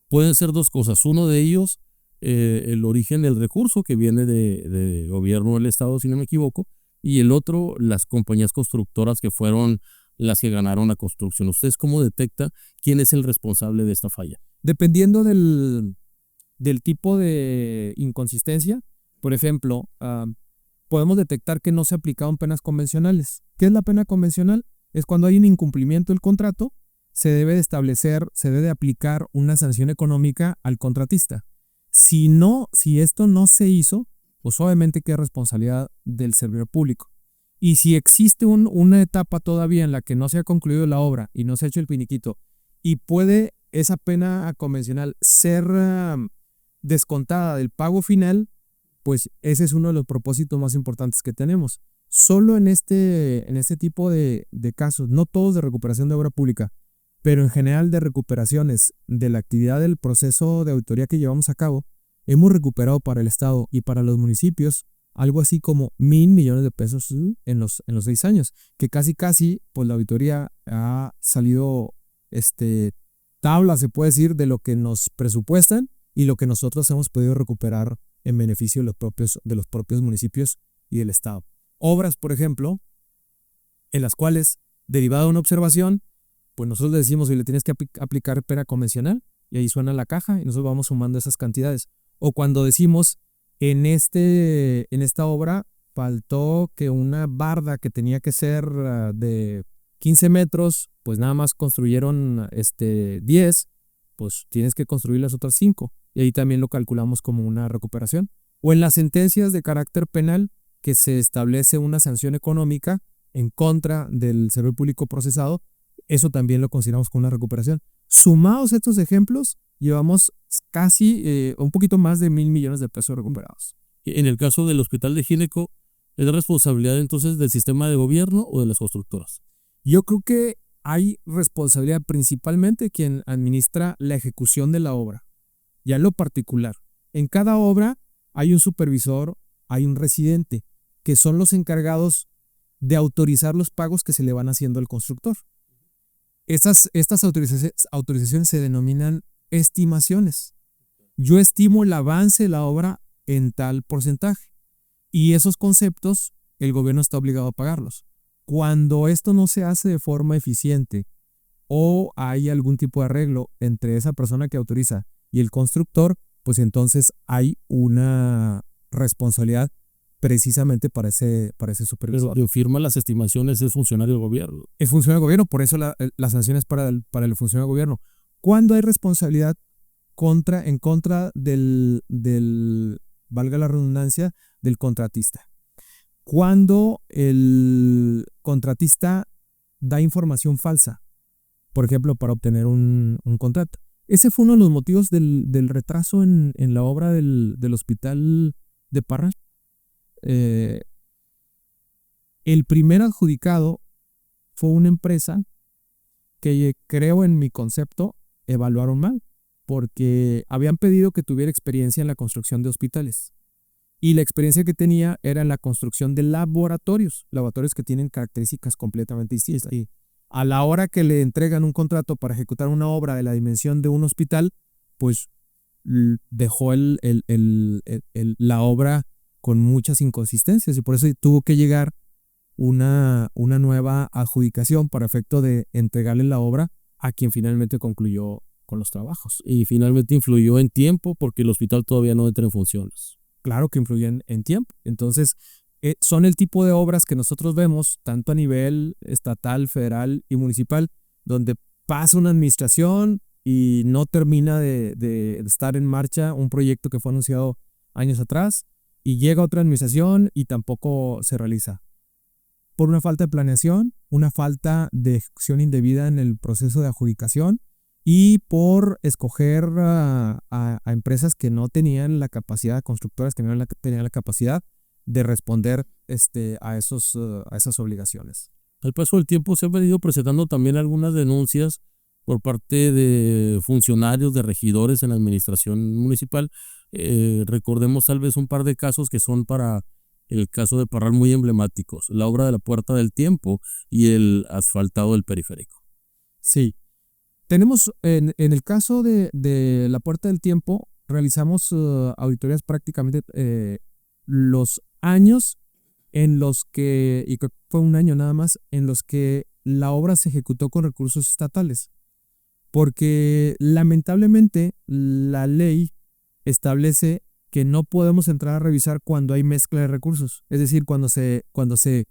pueden ser dos cosas. Uno de ellos, el origen del recurso que viene de gobierno del estado, si no me equivoco, y el otro, las compañías constructoras que fueron las que ganaron la construcción. ¿Ustedes cómo detecta quién es el responsable de esta falla? Dependiendo del tipo de inconsistencia, por ejemplo, podemos detectar que no se aplicaron penas convencionales. ¿Qué es la pena convencional? Es cuando hay un incumplimiento del contrato, se debe de aplicar una sanción económica al contratista. Si esto no se hizo, pues obviamente que es responsabilidad del servidor público. Y si existe una etapa todavía en la que no se ha concluido la obra y no se ha hecho el finiquito, y puede esa pena convencional ser descontada del pago final, pues ese es uno de los propósitos más importantes que tenemos. Solo en este tipo de casos, no todos de recuperación de obra pública, pero en general de recuperaciones de la actividad del proceso de auditoría que llevamos a cabo, hemos recuperado para el Estado y para los municipios algo así como 1,000 millones de pesos en los 6 años, que casi, pues la auditoría ha salido tabla, se puede decir, de lo que nos presupuestan y lo que nosotros hemos podido recuperar en beneficio de los propios municipios y del Estado. Obras, por ejemplo, en las cuales, derivada de una observación, pues nosotros le decimos, si le tienes que aplicar pena convencional, y ahí suena la caja y nosotros vamos sumando esas cantidades. O cuando decimos, en esta obra faltó que una barda que tenía que ser de 15 metros, pues nada más construyeron 10, pues tienes que construir las otras 5. Y ahí también lo calculamos como una recuperación. O en las sentencias de carácter penal, que se establece una sanción económica en contra del servidor público procesado, eso también lo consideramos como una recuperación. Sumados estos ejemplos, llevamos casi un poquito más de 1,000 millones de pesos recuperados. En el caso del Hospital de Gineco, ¿es responsabilidad entonces del sistema de gobierno o de las constructoras? Yo creo que hay responsabilidad principalmente quien administra la ejecución de la obra. Ya en lo particular, en cada obra hay un supervisor, hay un residente, que son los encargados de autorizar los pagos que se le van haciendo al constructor. Estas autorizaciones se denominan estimaciones. Yo estimo el avance de la obra en tal porcentaje y esos conceptos el gobierno está obligado a pagarlos. Cuando esto no se hace de forma eficiente o hay algún tipo de arreglo entre esa persona que autoriza y el constructor, pues entonces hay una responsabilidad precisamente para ese supervisor. Pero firma las estimaciones es funcionario del gobierno. Es funcionario del gobierno, por eso la sanción es para el funcionario del gobierno. Cuando hay responsabilidad en contra del, valga la redundancia, del contratista. Cuando el contratista da información falsa, por ejemplo, para obtener un contrato. Ese fue uno de los motivos del retraso en la obra del hospital de Parral. El primer adjudicado fue una empresa que, creo en mi concepto, evaluaron mal, porque habían pedido que tuviera experiencia en la construcción de hospitales. Y la experiencia que tenía era en la construcción de laboratorios que tienen características completamente distintas. Y a la hora que le entregan un contrato para ejecutar una obra de la dimensión de un hospital, pues dejó la obra con muchas inconsistencias y por eso tuvo que llegar una nueva adjudicación para efecto de entregarle la obra a quien finalmente concluyó con los trabajos. Y finalmente influyó en tiempo porque el hospital todavía no entra en funciones. claro que influyen en tiempo. Entonces, son el tipo de obras que nosotros vemos tanto a nivel estatal, federal y municipal, donde pasa una administración y no termina de estar en marcha un proyecto que fue anunciado años atrás, y llega otra administración y tampoco se realiza. Por una falta de planeación, una falta de ejecución indebida en el proceso de adjudicación y por escoger a empresas que no tenían la capacidad, constructoras que no tenían la capacidad de responder a esas obligaciones. Al paso del tiempo se han venido presentando también algunas denuncias por parte de funcionarios, de regidores en la administración municipal. Recordemos tal vez un par de casos que son para el caso de Parral muy emblemáticos: la obra de la Puerta del Tiempo y el asfaltado del periférico. Sí, tenemos en el caso de la Puerta del Tiempo, realizamos auditorías prácticamente los años en los que, y creo que fue un año nada más, en los que la obra se ejecutó con recursos estatales. Porque lamentablemente la ley establece que no podemos entrar a revisar cuando hay mezcla de recursos. Es decir, cuando se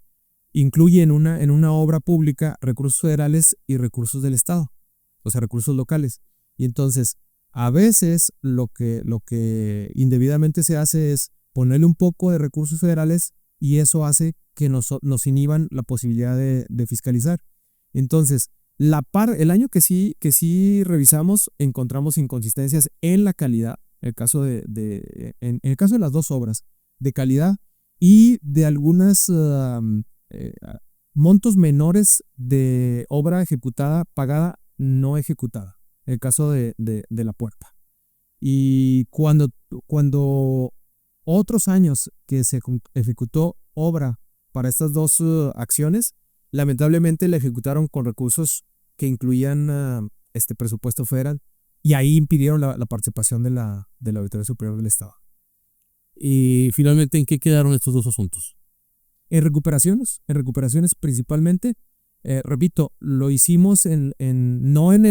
incluye en una obra pública recursos federales y recursos del Estado, o sea, recursos locales. Y entonces, a veces lo que indebidamente se hace es ponerle un poco de recursos federales y eso hace que nos inhiban la posibilidad de fiscalizar. Entonces, el año que sí revisamos, encontramos inconsistencias en la calidad, en el caso en el caso de las dos obras, de calidad y de algunos montos menores de obra ejecutada, pagada, no ejecutada, en el caso de la Puerta. Y cuando otros años que se ejecutó obra para estas dos acciones, lamentablemente la ejecutaron con recursos que incluían este presupuesto federal, y ahí impidieron la participación de la Auditoría Superior del Estado. Y finalmente, ¿en qué quedaron estos dos asuntos? En recuperaciones principalmente, repito, lo hicimos no en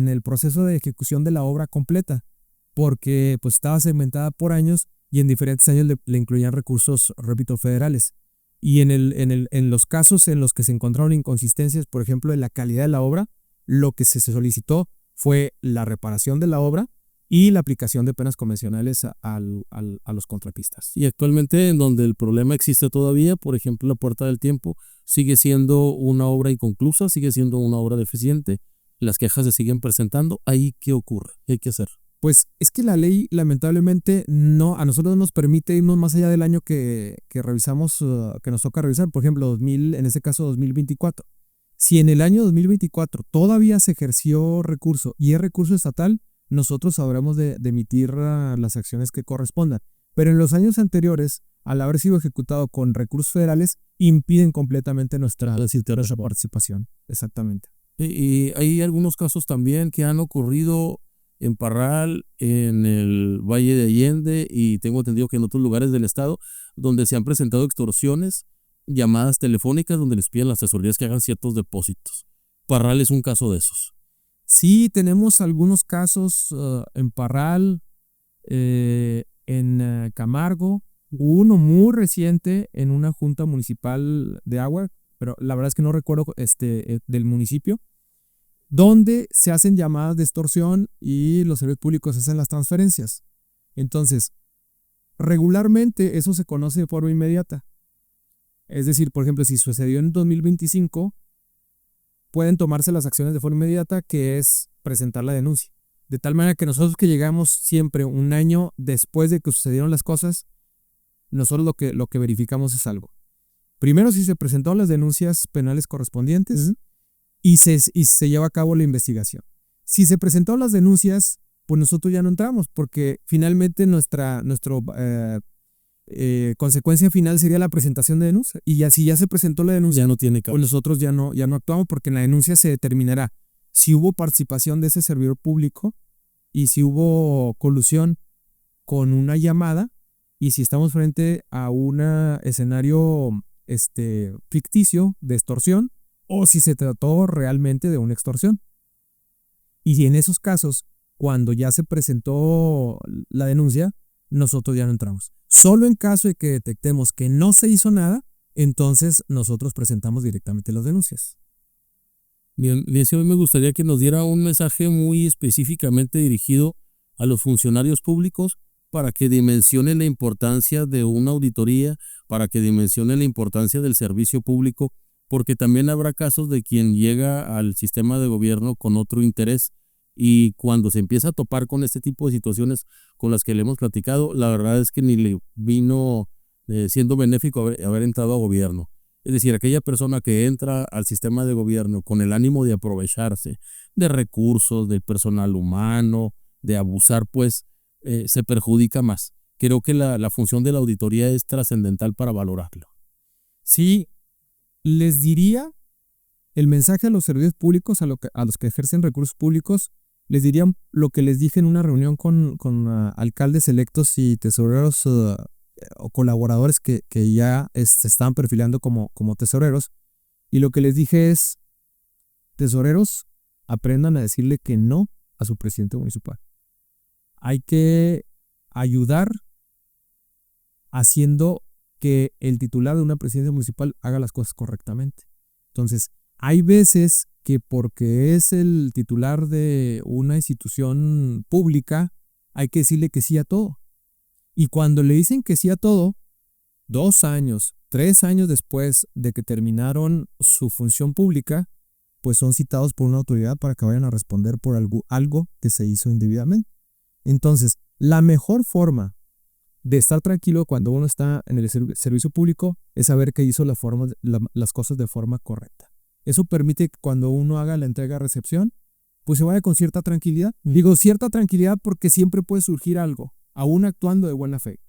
el proceso de ejecución de la obra completa, porque pues estaba segmentada por años y en diferentes años le incluían recursos, repito, federales. Y en los casos en los que se encontraron inconsistencias, por ejemplo, en la calidad de la obra, lo que se solicitó fue la reparación de la obra y la aplicación de penas convencionales a los contratistas. Y actualmente, en donde el problema existe todavía, por ejemplo, la Puerta del Tiempo sigue siendo una obra inconclusa, sigue siendo una obra deficiente, las quejas se siguen presentando. ¿Ahí qué ocurre? ¿Qué hay que hacer? Pues es que la ley lamentablemente a nosotros no nos permite irnos más allá del año que revisamos, que nos toca revisar, por ejemplo, en este caso 2024. Si en el año 2024 todavía se ejerció recurso y es recurso estatal, nosotros habremos de emitir las acciones que correspondan. Pero en los años anteriores, al haber sido ejecutado con recursos federales, impiden completamente nuestra participación. Exactamente. Y hay algunos casos también que han ocurrido en Parral, en el Valle de Allende, y tengo entendido que en otros lugares del estado, donde se han presentado extorsiones, llamadas telefónicas donde les piden las tesorerías que hagan ciertos depósitos. Parral es un caso de esos. Sí, tenemos algunos casos en Parral, en Camargo, uno muy reciente en una junta municipal de agua, pero la verdad es que no recuerdo del municipio, donde se hacen llamadas de extorsión y los servicios públicos hacen las transferencias. Entonces, regularmente eso se conoce de forma inmediata. Es decir, por ejemplo, si sucedió en 2025, pueden tomarse las acciones de forma inmediata, que es presentar la denuncia. De tal manera que nosotros, que llegamos siempre un año después de que sucedieron las cosas, nosotros lo que verificamos es algo. Primero, si se presentaron las denuncias penales correspondientes, y se lleva a cabo la investigación. Si se presentaron las denuncias, pues nosotros ya no entramos, porque finalmente nuestra consecuencia final sería la presentación de denuncia. Y ya, si ya se presentó la denuncia, ya no tiene caso. Pues nosotros ya no actuamos, porque en la denuncia se determinará si hubo participación de ese servidor público y si hubo colusión con una llamada, y si estamos frente a un escenario ficticio de extorsión, o si se trató realmente de una extorsión. Y en esos casos, cuando ya se presentó la denuncia, nosotros ya no entramos. Solo en caso de que detectemos que no se hizo nada, entonces nosotros presentamos directamente las denuncias. Bien, Licenciado, me gustaría que nos diera un mensaje muy específicamente dirigido a los funcionarios públicos para que dimensionen la importancia de una auditoría, para que dimensionen la importancia del servicio público, porque también habrá casos de quien llega al sistema de gobierno con otro interés y cuando se empieza a topar con este tipo de situaciones con las que le hemos platicado, la verdad es que ni le vino siendo benéfico haber entrado a gobierno. Es decir, aquella persona que entra al sistema de gobierno con el ánimo de aprovecharse de recursos, del personal humano, de abusar, pues se perjudica más. Creo que la función de la auditoría es trascendental para valorarlo. Sí, les diría el mensaje a los servicios públicos, a los que ejercen recursos públicos, les diría lo que les dije en una reunión con alcaldes electos y tesoreros o colaboradores que ya se estaban perfilando como tesoreros. Y lo que les dije es, tesoreros, aprendan a decirle que no a su presidente municipal. Hay que ayudar haciendo que el titular de una presidencia municipal haga las cosas correctamente. Entonces, hay veces que porque es el titular de una institución pública, hay que decirle que sí a todo. Y cuando le dicen que sí a todo, 2 años, 3 años después de que terminaron su función pública, pues son citados por una autoridad para que vayan a responder por algo que se hizo indebidamente. Entonces, la mejor forma de estar tranquilo cuando uno está en el servicio público es saber que hizo las cosas de forma correcta. Eso permite que cuando uno haga la entrega-recepción, pues se vaya con cierta tranquilidad. Digo cierta tranquilidad porque siempre puede surgir algo, aún actuando de buena fe.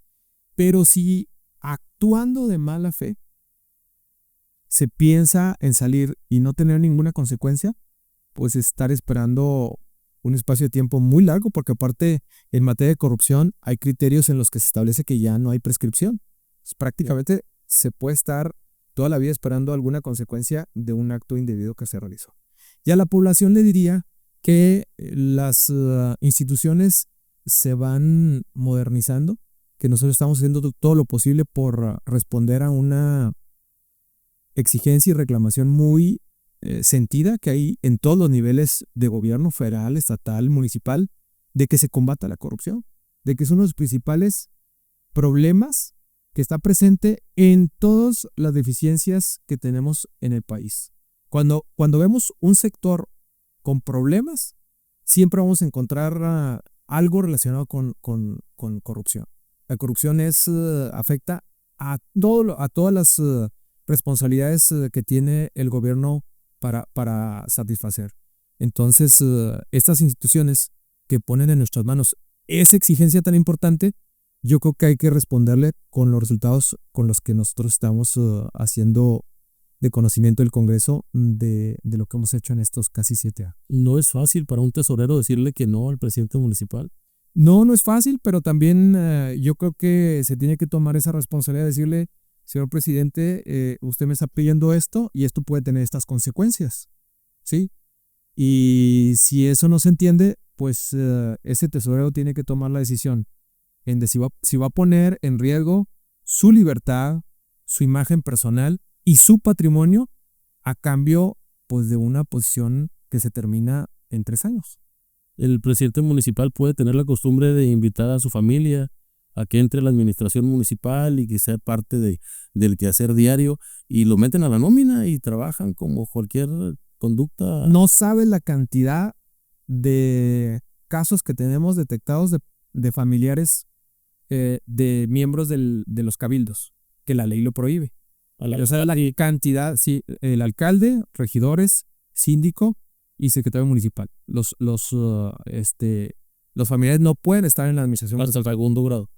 Pero si actuando de mala fe se piensa en salir y no tener ninguna consecuencia, pues estar esperando un espacio de tiempo muy largo, porque aparte en materia de corrupción hay criterios en los que se establece que ya no hay prescripción. Pues prácticamente se puede estar toda la vida esperando alguna consecuencia de un acto indebido que se realizó. Y a la población le diría que las instituciones se van modernizando, que nosotros estamos haciendo todo lo posible por responder a una exigencia y reclamación muy sentida que hay en todos los niveles de gobierno, federal, estatal, municipal, de que se combata la corrupción, de que es uno de los principales problemas que está presente en todas las deficiencias que tenemos en el país. Cuando vemos un sector con problemas, siempre vamos a encontrar algo relacionado con corrupción. La corrupción afecta a todas las responsabilidades que tiene el gobierno para satisfacer. Entonces, estas instituciones que ponen en nuestras manos esa exigencia tan importante, yo creo que hay que responderle con los resultados con los que nosotros estamos haciendo de conocimiento del Congreso de lo que hemos hecho en estos casi 7 años. No es fácil para un tesorero decirle que no al presidente municipal. No es fácil, pero también yo creo que se tiene que tomar esa responsabilidad de decirle, señor presidente, usted me está pidiendo esto y esto puede tener estas consecuencias, ¿sí? Y si eso no se entiende, pues ese tesorero tiene que tomar la decisión en de si va a poner en riesgo su libertad, su imagen personal y su patrimonio a cambio pues de una posición que se termina en 3 años. El presidente municipal puede tener la costumbre de invitar a su familia a que entre a la administración municipal y que sea parte del quehacer diario y lo meten a la nómina y trabajan como cualquier conducta. No sabes la cantidad de casos que tenemos detectados de familiares de miembros de los cabildos, que la ley lo prohíbe. O sea, la cantidad, sí, el alcalde, regidores, síndico y secretario municipal. Los familiares no pueden estar en la administración. Hasta el segundo grado.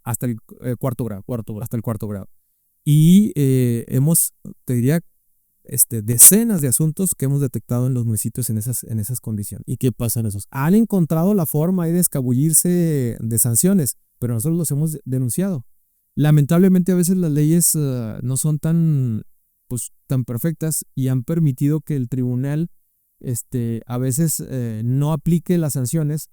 Hasta el cuarto grado. Hasta el cuarto grado. Y hemos, te diría, decenas de asuntos que hemos detectado en los municipios en esas condiciones. ¿Y qué pasa en esos? Han encontrado la forma de escabullirse de sanciones, pero nosotros los hemos denunciado. Lamentablemente a veces las leyes no son tan perfectas y han permitido que el tribunal a veces no aplique las sanciones,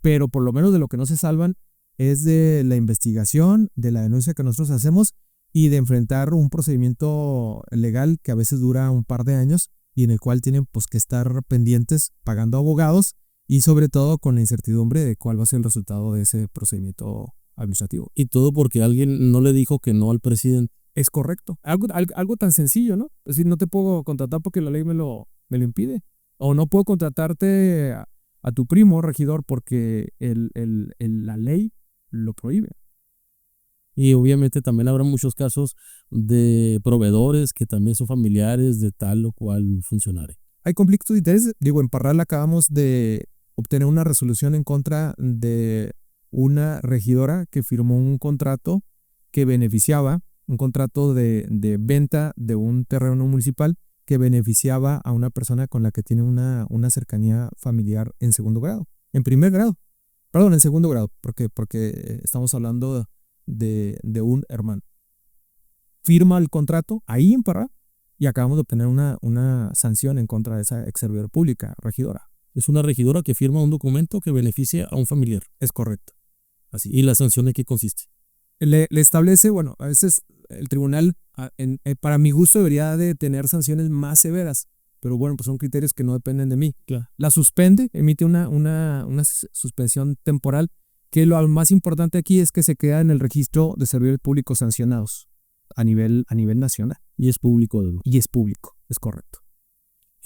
pero por lo menos de lo que no se salvan es de la investigación, de la denuncia que nosotros hacemos y de enfrentar un procedimiento legal que a veces dura un par de años y en el cual tienen pues que estar pendientes pagando abogados y sobre todo con la incertidumbre de cuál va a ser el resultado de ese procedimiento administrativo. Y todo porque alguien no le dijo que no al presidente. Es correcto. Algo tan sencillo, ¿no? Es decir, no te puedo contratar porque la ley me lo impide. O no puedo contratarte a tu primo regidor porque la ley lo prohíbe. Y obviamente también habrá muchos casos de proveedores que también son familiares de tal o cual funcionario. Hay conflictos de interés. Digo, en Parral acabamos de obtener una resolución en contra de una regidora que firmó un contrato que beneficiaba, un contrato de venta de un terreno municipal que beneficiaba a una persona con la que tiene una cercanía familiar en segundo grado. En primer grado. Perdón, en segundo grado. Porque estamos hablando de un hermano. Firma el contrato ahí en Parral y acabamos de obtener una sanción en contra de esa ex servidora pública, regidora. Es una regidora que firma un documento que beneficia a un familiar. Es correcto. Así. ¿Y la sanción de qué consiste? Le establece, bueno, a veces el tribunal, para mi gusto, debería de tener sanciones más severas, pero bueno, pues son criterios que no dependen de mí. Claro. La suspende, emite una suspensión temporal, que lo más importante aquí es que se queda en el registro de servidores públicos sancionados a nivel nacional. Y es público. Y es público, es correcto.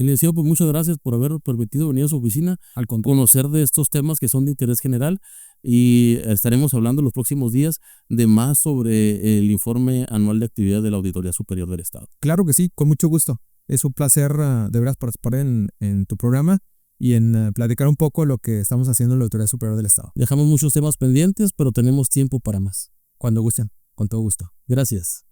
Y le decía, pues muchas gracias por haber permitido venir a su oficina al conocer de estos temas que son de interés general y estaremos hablando los próximos días de más sobre el informe anual de actividad de la Auditoría Superior del Estado. Claro que sí, con mucho gusto. Es un placer de veras participar en tu programa y en platicar un poco lo que estamos haciendo en la Auditoría Superior del Estado. Dejamos muchos temas pendientes, pero tenemos tiempo para más. Cuando gusten, con todo gusto. Gracias.